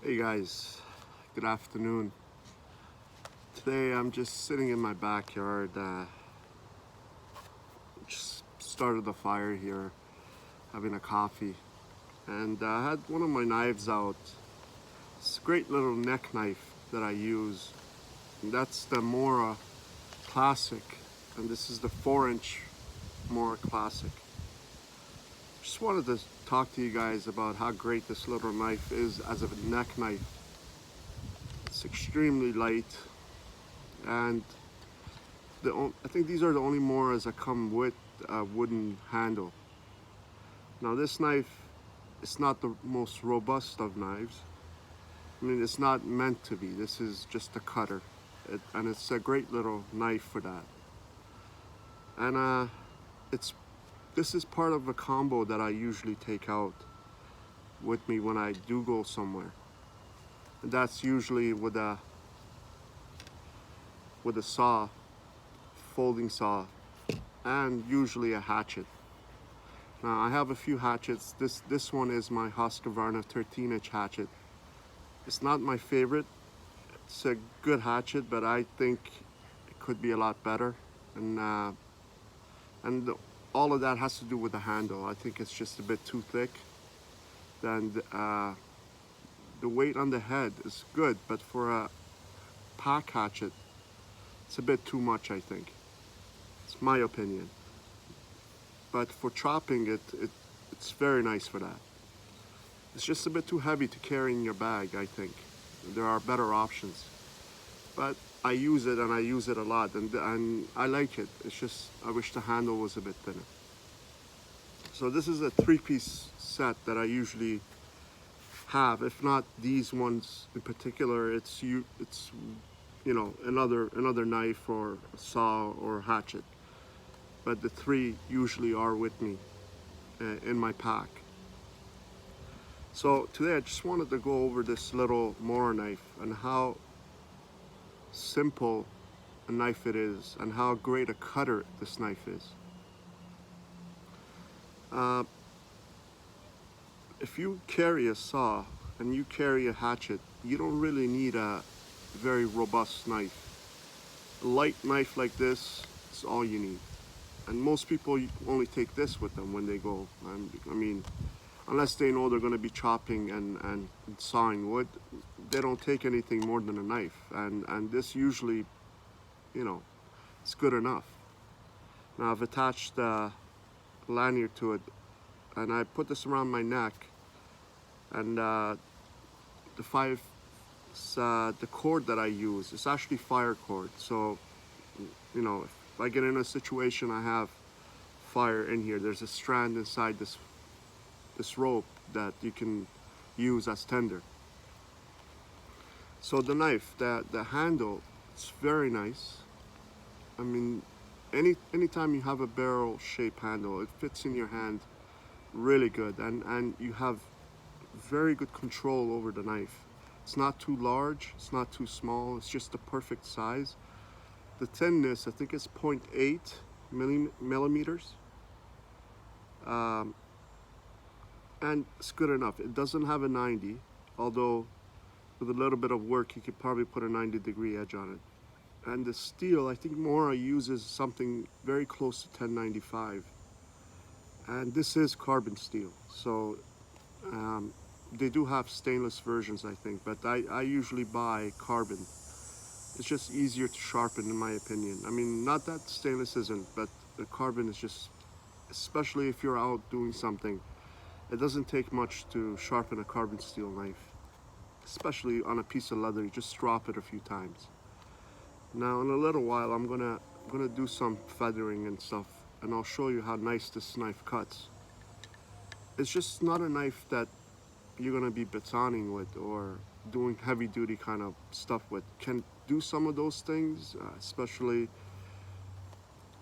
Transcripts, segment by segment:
Hey guys, good afternoon. Today I'm just sitting in my backyard. Just started the fire here, having a coffee, and I had one of my knives out. It's a great little neck knife that I use. And that's the Mora Classic, and this is the 4-inch Mora Classic. Just wanted to talk to you guys about how great this little knife is as a neck knife. It's extremely light, and I think these are the only Moras that come with a wooden handle. Now this knife, it's not the most robust of knives. I mean, it's not meant to be. This is just a cutter, and it's a great little knife for that. And it's this is part of a combo that I usually take out with me when I do go somewhere. And that's usually with a saw, folding saw, and usually a hatchet. Now I have a few hatchets. This one is my Husqvarna 13-inch hatchet. It's not my favorite. It's a good hatchet, but I think it could be a lot better. And all of that has to do with the handle. I think it's just a bit too thick. And the weight on the head is good, but for a pack hatchet, it's a bit too much, I think. It's my opinion. But for chopping it's very nice for that. It's just a bit too heavy to carry in your bag, I think. There are better options. But I use it, and I use it a lot, and I like it. It's just, I wish the handle was a bit thinner. So this is a 3-piece set that I usually have. If not these ones in particular, it's another knife or saw or hatchet. But the three usually are with me in my pack. So today I just wanted to go over this little Mora knife and how simple a knife it is and how great a cutter this knife is. If you carry a saw and you carry a hatchet, you don't really need a very robust knife. A light knife like this is all you need. And most people only take this with them when they go. I mean, unless they know they're going to be chopping and sawing wood, they don't take anything more than a knife. And this usually, it's good enough. Now I've attached a lanyard to it, and I put this around my neck. And the cord that I use is actually fire cord. So, if I get in a situation, I have fire in here. There's a strand inside this rope that you can use as tinder. So the knife, the handle, it's very nice. I mean, anytime you have a barrel shaped handle, it fits in your hand really good, and you have very good control over the knife. It's not too large, it's not too small, it's just the perfect size. The thinness, I think it's 0.8 millimeters. And it's good enough. It doesn't have a 90, although with a little bit of work you could probably put a 90-degree edge on it. And the steel, I think Mora uses something very close to 1095. And this is carbon steel, so they do have stainless versions, I think, but I usually buy carbon. It's just easier to sharpen, in my opinion. I mean, not that stainless isn't, but the carbon is just, especially if you're out doing something, it doesn't take much to sharpen a carbon steel knife, especially on a piece of leather. You just drop it a few times. Now, in a little while, I'm gonna do some feathering and stuff, and I'll show you how nice this knife cuts. It's just not a knife that you're gonna be batoning with or doing heavy duty kind of stuff with. Can do some of those things, especially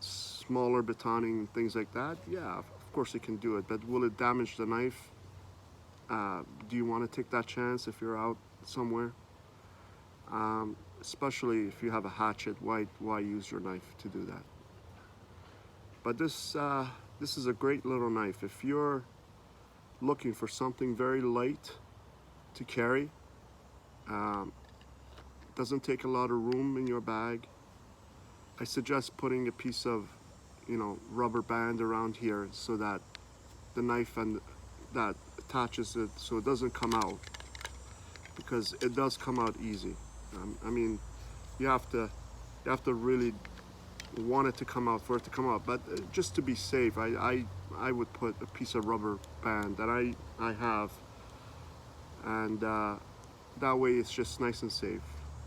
smaller batoning, things like that. Yeah, of course it can do it, but will it damage the knife? Do you want to take that chance if you're out somewhere? Especially if you have a hatchet, why use your knife to do that? But this is a great little knife. If you're looking for something very light to carry, Um, doesn't take a lot of room in your bag. I suggest putting a piece of, rubber band around here so that the knife and that attaches it so it doesn't come out, because it does come out easy. I mean, you have to really want it to come out for it to come out. But just to be safe, I would put a piece of rubber band that I have, and that way it's just nice and safe.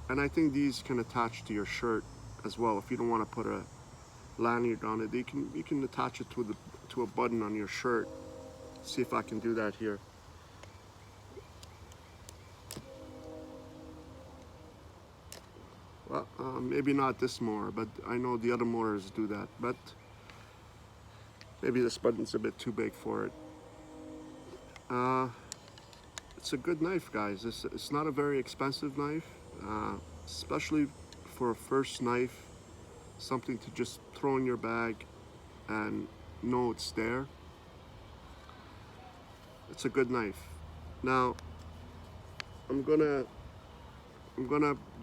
And I think these can attach to your shirt as well. If you don't want to put a lanyard on it, you can attach it to a button on your shirt. See if I can do that here. Well, maybe not this Mora, but I know the other Moras do that. But maybe this button's a bit too big for it. It's a good knife, guys. It's not a very expensive knife, especially for a first knife, something to just throw in your bag and know it's there. It's a good knife. Now, I'm gonna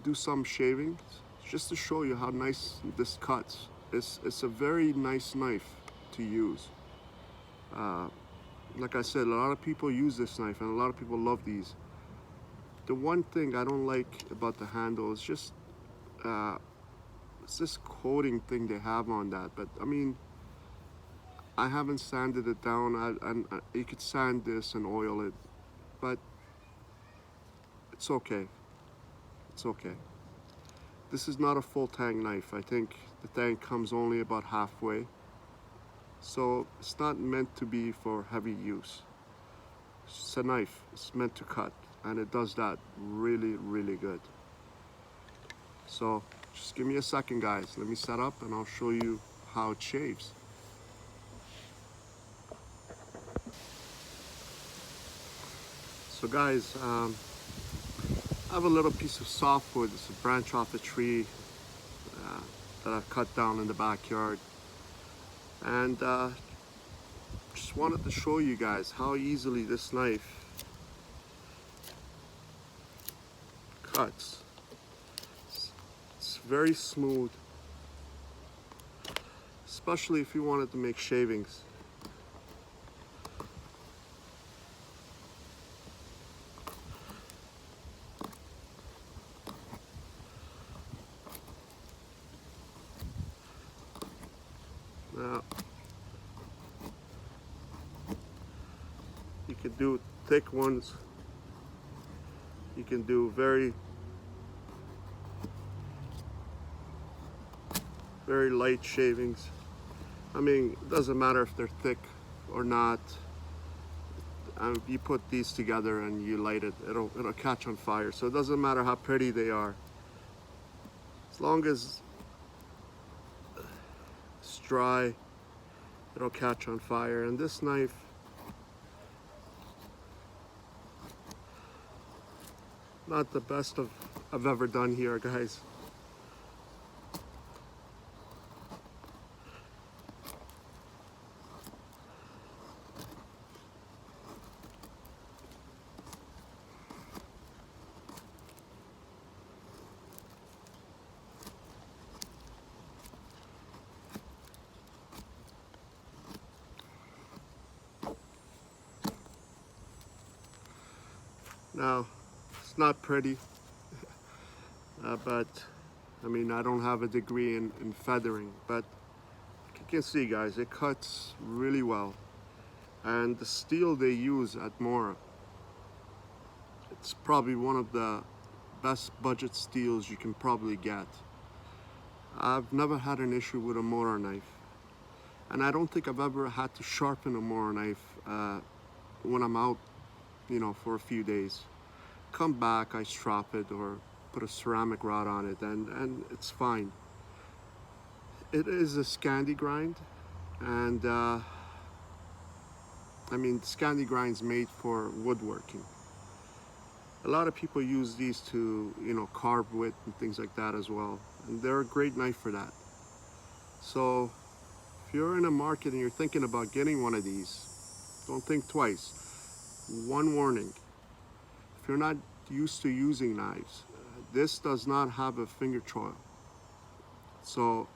do some shavings just to show you how nice this cuts. It's a very nice knife to use. Like I said, a lot of people use this knife and a lot of people love these. The one thing I don't like about the handle is just it's this coating thing they have on that. But I mean, I haven't sanded it down. And you could sand this and oil it, but it's okay. It's okay. This is not a full tang knife. I think the tang comes only about halfway. So it's not meant to be for heavy use. It's a knife. It's meant to cut, and it does that really, really good. So just give me a second, guys. Let me set up and I'll show you how it shaves. So guys, I have a little piece of softwood. It's a branch off a tree that I've cut down in the backyard. And just wanted to show you guys how easily this knife cuts. It's very smooth, especially if you wanted to make shavings. Now, you can do thick ones. You can do very light shavings. I mean, it doesn't matter if they're thick or not. You put these together and you light it, it'll catch on fire. So it doesn't matter how pretty they are. As long as it's dry, it'll catch on fire. And this knife, not the best I've ever done here, guys. Now, it's not pretty, but I mean, I don't have a degree in feathering, but you can see, guys, it cuts really well. And the steel they use at Mora, it's probably one of the best budget steels you can probably get. I've never had an issue with a Mora knife, and I don't think I've ever had to sharpen a Mora knife when I'm out, for a few days. Come back, I strap it or put a ceramic rod on it, and it's fine. It is a Scandi grind, and I mean, Scandi grind's made for woodworking. A lot of people use these to, carve with and things like that as well, and they're a great knife for that. So if you're in a market and you're thinking about getting one of these, don't think twice. One warning: if you're not used to using knives, this does not have a finger choil. So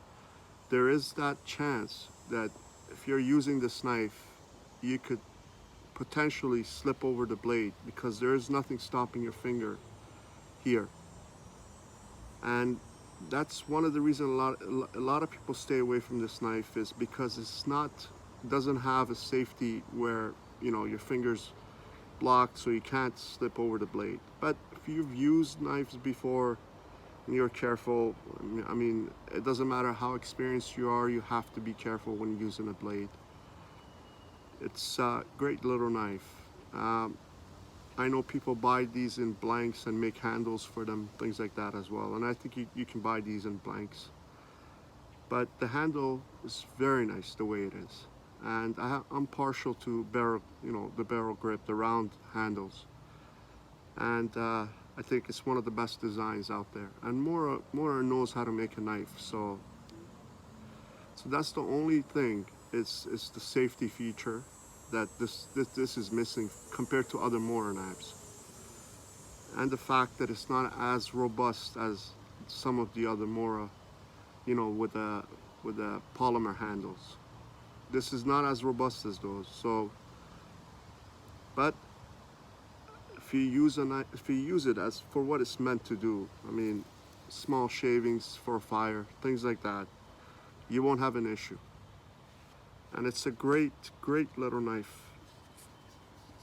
there is that chance that if you're using this knife, you could potentially slip over the blade because there is nothing stopping your finger here. And that's one of the reasons a lot of people stay away from this knife, is because doesn't have a safety where, you know, your fingers blocked so you can't slip over the blade. But if you've used knives before and you're careful, I mean, it doesn't matter how experienced you are, you have to be careful when using a blade. It's a great little knife. I know people buy these in blanks and make handles for them, things like that as well. And I think you can buy these in blanks. But the handle is very nice the way it is. And I'm partial to barrel, you know, the barrel grip, the round handles. And I think it's one of the best designs out there. And Mora knows how to make a knife, so that's the only thing. It's the safety feature that this is missing compared to other Mora knives, and the fact that it's not as robust as some of the other Mora, you know, with the polymer handles. This is not as robust as those. So, but if you use a knife, if you use it as for what it's meant to do, I mean, small shavings for a fire, things like that, you won't have an issue. And it's a great little knife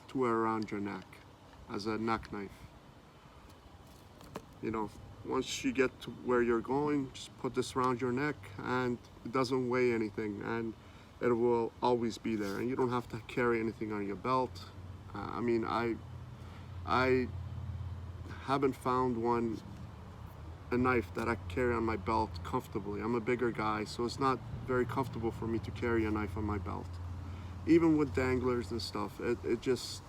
to wear around your neck as a neck knife. You know, once you get to where you're going, just put this around your neck, and it doesn't weigh anything, and it will always be there, and you don't have to carry anything on your belt. I mean, I haven't found a knife that I carry on my belt comfortably. I'm a bigger guy, so it's not very comfortable for me to carry a knife on my belt. Even with danglers and stuff, it just,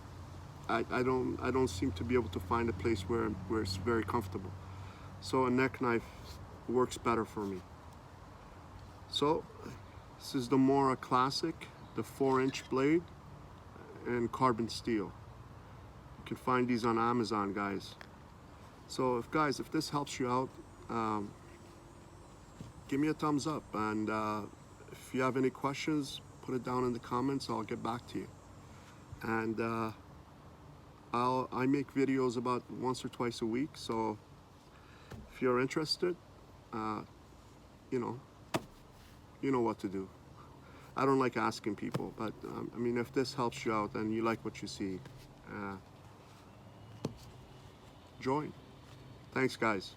I don't seem to be able to find a place where it's very comfortable. So a neck knife works better for me. So this is the Mora Classic, the 4-inch blade and carbon steel. You can find these on Amazon, guys. So if this helps you out, give me a thumbs up, and if you have any questions, put it down in the comments. I'll get back to you. And I make videos about once or twice a week, so if you're interested, you know what to do. I don't like asking people, but I mean, if this helps you out and you like what you see, join. Thanks, guys.